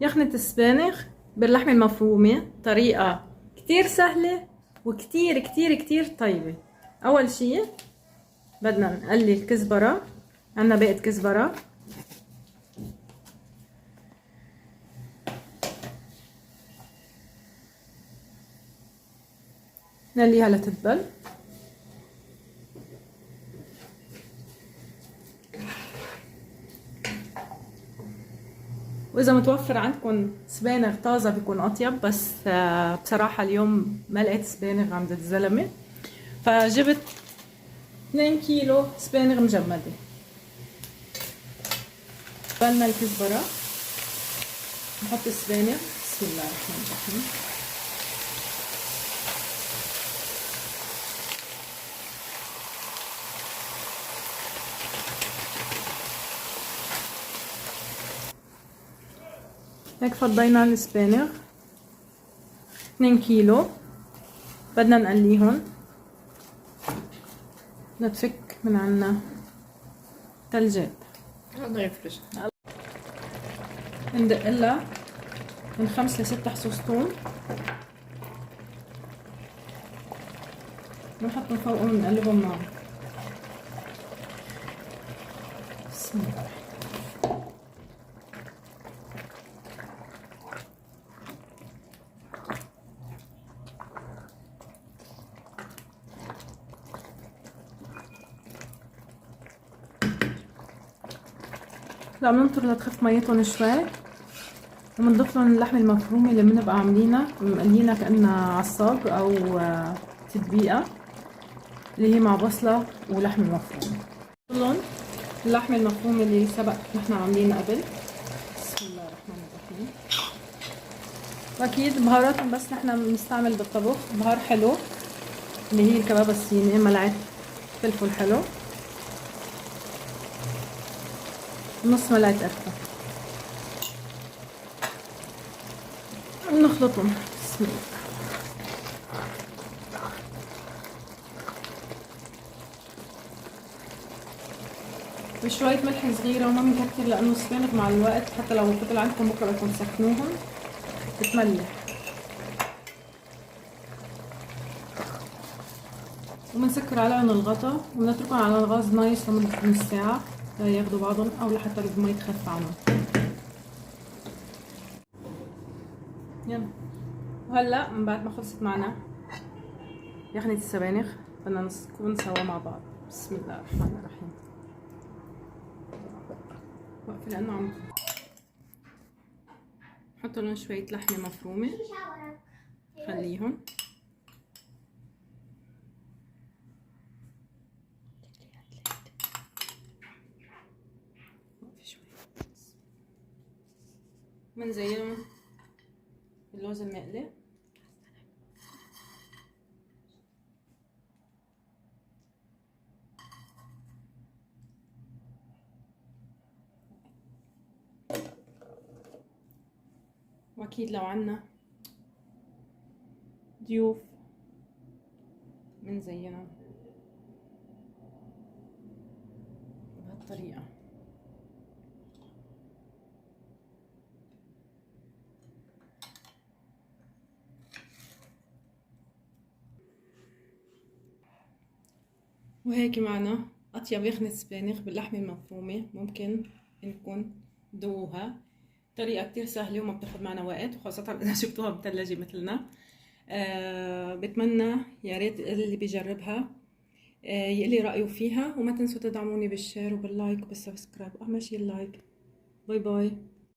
يخنة السبانخ باللحمة المفرومة طريقة كتير سهلة وكتير كتير كتير طيبة. أول شي بدنا نقلي الكزبرة، عنا باقة كزبرة، نقليها لتدبل. واذا متوفر عندكم سبانغ طازه بيكون اطيب، بس بصراحه اليوم ما لقيت سبانغ عند الزلمه، فجبت 2 كيلو سبانغ مجمده. قبلنا الكزبره نحط السبانغ. بسم الله الرحمن الرحيم. هيك فضينا السبانغ 2 كيلو، بدنا نقليهم، نتفك من عنا ثلجات. الله يفرج. ندق لها من 5 ل6 حصوص ثوم، ونحطهم فوقهم ونقلبهم معهم. بسم الله. لا، بننطر لتخف ميتهم شوي، وبنضيف لهم اللحمة المفرومة اللي بنبقى عاملينها مقلينها كأنها عصاج أو تتبيقة، اللي هي مع بصلة ولحمة مفرومة. لهم اللحمة المفرومة اللي سبق نحن عاملينها قبل. بسم الله الرحمن الرحيم. وأكيد بهاراتهم بس نحن بنستعمل بالطبخ بهار حلو اللي هي الكباب الصيني، ملعقة فلفل حلو، نص ملعقة قرفة، ونخلطهم. بسم الله. وشوية ملح صغيرة وما بنكتر، لأنه السبانخ مع الوقت حتى لو فضل عندكم بكرة بدكم تسخنوهم بتملح. وبنسكر عليهم الغطا ونتركهم على الغاز نايس لمدة نص ساعة لياخدوا بعضهم، أو لحتى المي تخف عنهم. يلا، وهلا من بعد ما خلصت معنا يخنة السبانخ بدنا نكون سوا مع بعض. بسم الله الرحمن الرحيم. وقفي لأنه عم نحط لهم شوية لحمة مفرومة، خليهم. بنزينهم باللوز المقلي. واكيد لو عنا ضيوف بنزينهم بهالطريقة. وهيك معنا أطيب يخنة سبانخ باللحمة المفرومة. ممكن إنكم تدوقوها، طريقة كتير سهلة وما بتاخد معنا وقت، وخاصة إذا شفتوها بالثلاجة مثلنا. بتمنى يا ريت اللي بيجربها يقلي رأيه فيها، وما تنسوا تدعموني بالشير وباللايك وبالسبسكرايب، أهم شي اللايك. باي باي.